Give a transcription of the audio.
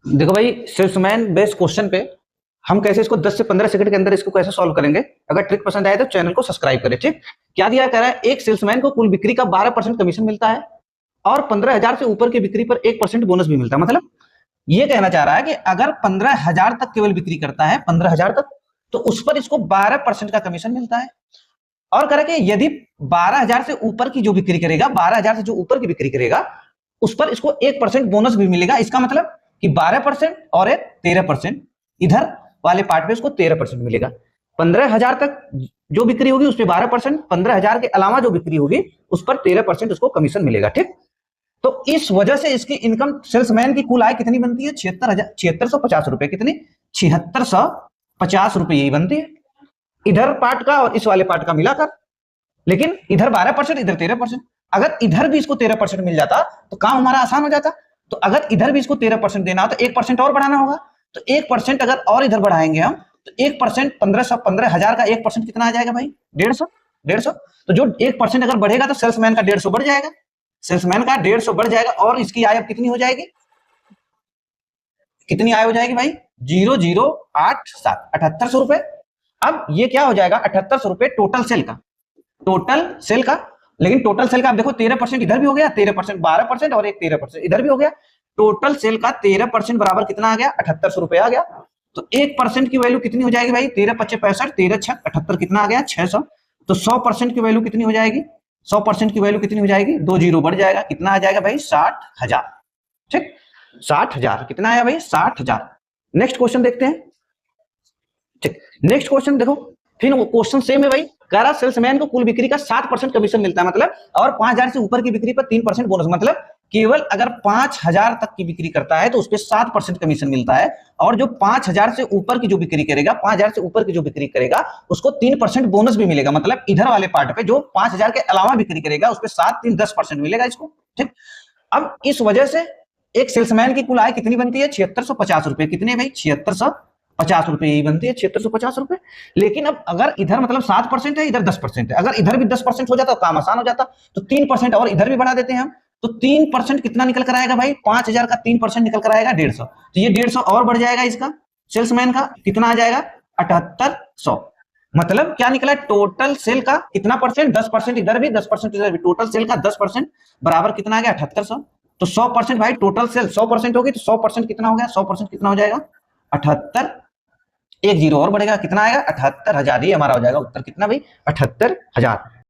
देखो भाई, salesman based question पे हम कैसे इसको 10 से 15 सेकंड के अंदर इसको कैसे सॉल्व करेंगे। अगर ट्रिक पसंद आए तो चैनल को सब्सक्राइब करें। ठीक, क्या दिया कह रहा है, एक सेल्समैन को कुल बिक्री का 12% कमीशन मिलता है और 15,000 से ऊपर की बिक्री पर 1% बोनस भी मिलता है। मतलब ये कहना चाह रहा है कि अगर 15,000 तक केवल बिक्री करता है, 15,000 तक, तो उस पर इसको 12% का कमीशन मिलता है। और कह रहा है कि यदि 12,000 से ऊपर की जो बिक्री करेगा, 12,000 से जो ऊपर की बिक्री करेगा, उस पर इसको 1% बोनस भी मिलेगा। इसका मतलब कि 12% और एक 13%, इधर वाले पार्ट पे उसको 13% मिलेगा। 15,000 तक जो बिक्री होगी उस पर 12%, 15,000 के अलावा जो बिक्री होगी उस पर 13% उसको कमीशन मिलेगा। ठीक, तो इस वजह से इसकी इनकम, सेल्समैन की कुल आय कितनी बनती है? 76,650 रुपए। कितनी? 7650 रुपए यही बनती है, इधर पार्ट का और इस वाले पार्ट का मिलाकर। लेकिन इधर 12%, इधर 13%। अगर इधर भी इसको 13% मिल जाता तो काम हमारा आसान हो जाता। तो अगर इधर भी इसको 13% देना हो तो 1% और बढ़ाना होगा। तो 1% अगर और इधर बढ़ाएंगे हम तो 1%, 15,000 का 1% कितना आ जाएगा भाई? 150। 150, तो जो 1% अगर बढ़ेगा तो सेल्समैन का 150 बढ़ जाएगा। सेल्समैन का 150 बढ़ जाएगा और इसकी आय अब कितनी हो जाएगी? कितनी आय हो जाएगी भाई? 0087, 7800 रुपए। अब ये क्या हो जाएगा? 7800 रुपए टोटल सेल का, टोटल सेल का। लेकिन टोटल सेल का आप देखो 13% इधर भी हो गया, 13%, 12% और एक 13% इधर भी हो गया। टोटल सेल का 13% बराबर कितना आ गया? 7800 रुपए आ गया। तो 1% की वैल्यू कितनी हो जाएगी भाई? 13 पच्चे 65, 13 छह 78, कितना आ गया? 600। तो 100% की वैल्यू कितनी हो जाएगी? 100% की वैल्यू कितनी हो जाएगी? 2 जीरो बढ़ जाएगा, कितना आ जाएगा भाई? 60,000। ठीक, 60,000 कितना आया भाई? 60,000। नेक्स्ट क्वेश्चन देखते हैं। ठीक, नेक्स्ट क्वेश्चन देखो, फिर क्वेश्चन सेम है भाई। कह रहा सेल्समैन को कुल बिक्री का 7% कमीशन मिलता है, मतलब, और 5,000 से ऊपर की बिक्री पर 3% बोनस। मतलब केवल अगर 5,000 तक की बिक्री करता है तो उस पर 7% कमीशन मिलता है, और जो 5,000 से ऊपर की जो बिक्री करेगा, 5,000 से ऊपर की जो बिक्री करेगा उसको 3% बोनस भी मिलेगा। मतलब इधर वाले पार्ट पे जो 5,000 के अलावा बिक्री करेगा उस पर 7, 3, 10% मिलेगा इसको। ठीक, अब इस वजह से एक सेल्समैन की कुल आय कितनी बनती है? 7650 रुपए। कितने भाई? 7650 रुपए यही बनती है, 7650 रुपए। लेकिन अब अगर इधर मतलब 7% है, इधर 10% है, अगर इधर भी 10% हो जाता तो काम आसान हो जाता। तो 3% और इधर भी बढ़ा देते हैं हम। तो 3% कितना निकल कर आएगा भाई? 5,000 का 3% निकल कर आएगा 150। तो ये 150 और बढ़ जाएगा इसका, सेल्समैन का कितना आ जाएगा? 7800। मतलब क्या निकला? टोटल सेल का कितना परसेंट? 10% इधर भी, 10% इधर भी। टोटल सेल का 10% बराबर कितना आ गया? 7800। तो 100% भाई, टोटल सेल 100% होगी तो 100% कितना हो गया? 100% कितना हो जाएगा? 78। एक जीरो और बढ़ेगा, कितना आएगा? 78,000। ये हमारा हो जाएगा उत्तर। कितना भाई? 78,000।